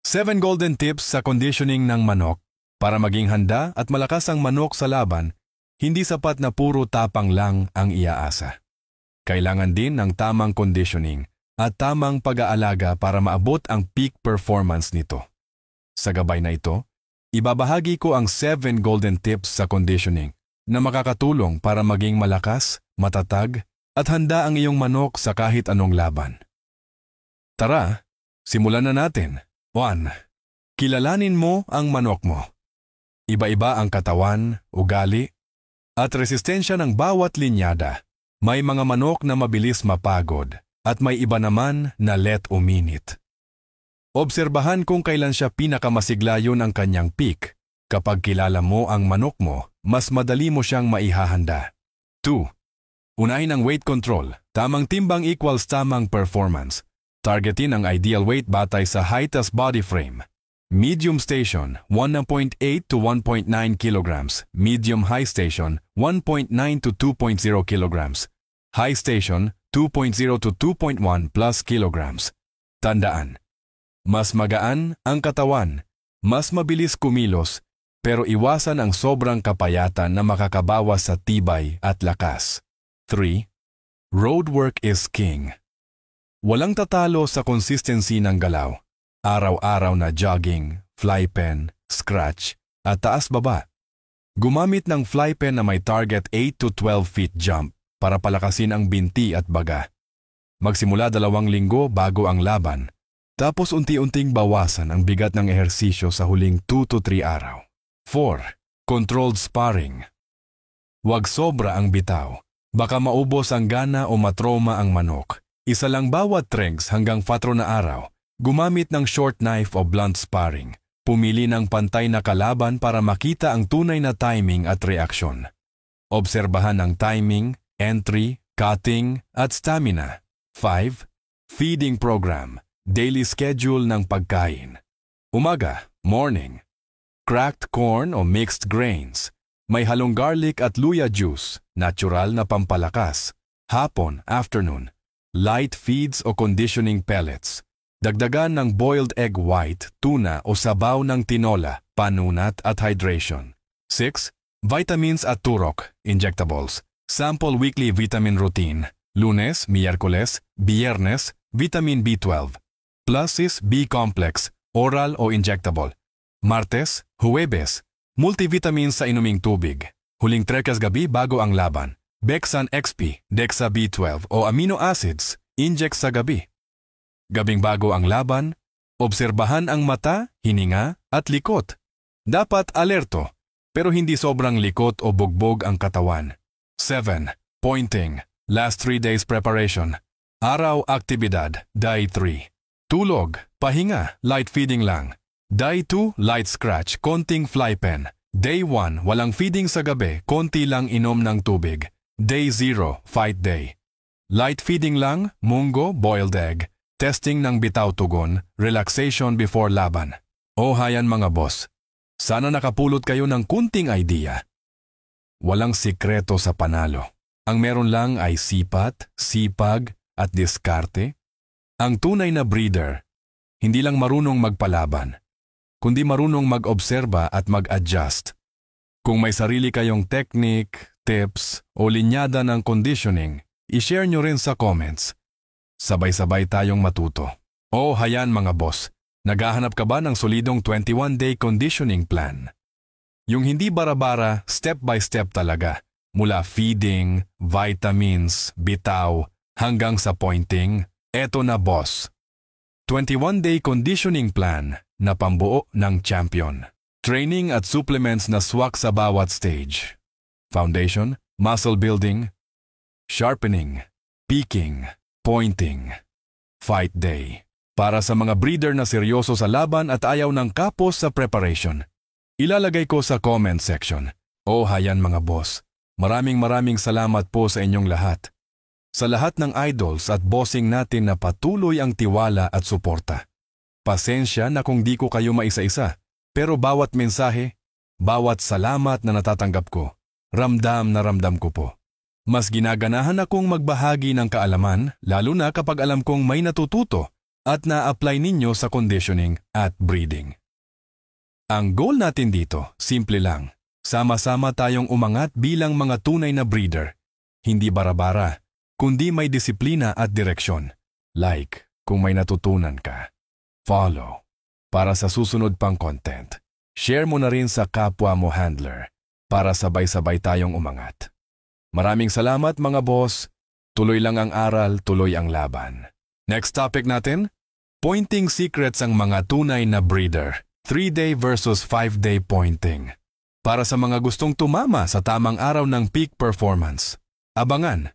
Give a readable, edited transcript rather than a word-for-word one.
7 golden tips sa conditioning ng manok para maging handa at malakas ang manok sa laban, hindi sapat na puro tapang lang ang iaasa. Kailangan din ng tamang conditioning at tamang pag-aalaga para maabot ang peak performance nito. Sa gabay na ito, ibabahagi ko ang 7 golden tips sa conditioning na makakatulong para maging malakas, matatag, at handa ang iyong manok sa kahit anong laban. Tara, simulan na natin. 1. Kilalanin mo ang manok mo. Iba-iba ang katawan, ugali, at resistensya ng bawat linyada. May mga manok na mabilis mapagod at may iba naman na let uminit. Obserbahan kung kailan siya pinakamasiglayon ang kanyang peak. Kapag kilala mo ang manok mo, mas madali mo siyang maihahanda. 2. Unahin ang weight control. Tamang timbang equals tamang performance. Targetin ang ideal weight batay sa height as body frame. Medium station, 1.8 to 1.9 kilograms. Medium high station, 1.9 to 2.0 kilograms. High station, 2.0 to 2.1 plus kilograms. Tandaan, mas magaan ang katawan, mas mabilis kumilos, pero iwasan ang sobrang kapayatan na makakabawas sa tibay at lakas. 3. Road work is king. Walang tatalo sa consistency ng galaw. Araw-araw na jogging, fly pen, scratch, at taas-baba. Gumamit ng fly pen na may target 8 to 12 feet jump para palakasin ang binti at baga. Magsimula 2 linggo bago ang laban, tapos unti-unting bawasan ang bigat ng ehersisyo sa huling 2 to 3 araw. 4. Controlled sparring. Huwag sobra ang bitaw. Baka maubos ang gana o matroma ang manok. Isa lang bawat trengs hanggang 4 na araw. Gumamit ng short knife o blunt sparring. Pumili ng pantay na kalaban para makita ang tunay na timing at reaksyon. Obserbahan ang timing, entry, cutting, at stamina. 5. Feeding program. Daily schedule ng pagkain. Umaga, morning. Cracked corn o mixed grains. May halong garlic at luya juice, natural na pampalakas. Hapon, afternoon. Light feeds o conditioning pellets. Dagdagan ng boiled egg white, tuna o sabaw ng tinola, panunat at hydration. 6. Vitamins at turok, injectables. Sample weekly vitamin routine. Lunes, Miyerkules, Biyernes, vitamin B12. Pluses B-complex, oral o injectable. Martes, Huwebes, multivitamins sa inuming tubig. Huling 3 gabi bago ang laban. Bexan XP, Dexa B12 o amino acids, inject sa gabi. Gabing bago ang laban, obserbahan ang mata, hininga at likot. Dapat alerto, pero hindi sobrang likot o bugbog ang katawan. 7. Pointing, last 3 days preparation. Araw aktibidad, day 3. Tulog, pahinga, light feeding lang. Day 2, light scratch, konting fly pen. Day 1, walang feeding sa gabi, konti lang inom ng tubig. Day 0, fight day. Light feeding lang, munggo, boiled egg. Testing ng bitaw tugon, relaxation before laban. O hayan mga boss, sana nakapulot kayo ng kunting idea. Walang sikreto sa panalo. Ang meron lang ay sipat, sipag, at diskarte. Ang tunay na breeder, hindi lang marunong magpalaban, kundi marunong mag-obserba at mag-adjust. Kung may sarili kayong technique, tips o linyada ng conditioning, i-share nyo rin sa comments. Sabay-sabay tayong matuto. O hayan mga boss, naghahanap ka ba ng solidong 21-day conditioning plan? Yung hindi bara-bara, step by step talaga. Mula feeding, vitamins, bitaw, hanggang sa pointing, eto na boss. 21-day conditioning plan na pambuo ng champion. Training at supplements na swak sa bawat stage. Foundation, muscle building, sharpening, peaking, pointing, fight day. Para sa mga breeder na seryoso sa laban at ayaw ng kapos sa preparation. Ilalagay ko sa comment section. O hayan mga boss, maraming salamat po sa inyong lahat. Sa lahat ng idols at bossing natin na patuloy ang tiwala at suporta. Pasensya na kung di ko kayo maisa-isa, pero bawat mensahe, bawat salamat na natatanggap ko, ramdam na ramdam ko po. Mas ginaganahan akong magbahagi ng kaalaman, lalo na kapag alam kong may natututo at na-apply ninyo sa conditioning at breeding. Ang goal natin dito, simple lang. Sama-sama tayong umangat bilang mga tunay na breeder. Hindi bara-bara, kundi may disiplina at direksyon. Like kung may natutunan ka. Follow para sa susunod pang content. Share mo na rin sa kapwa mo handler para sabay-sabay tayong umangat. Maraming salamat mga boss. Tuloy lang ang aral, tuloy ang laban. Next topic natin, pointing secrets ang mga tunay na breeder. 3-day versus 5-day pointing. Para sa mga gustong tumama sa tamang araw ng peak performance. Abangan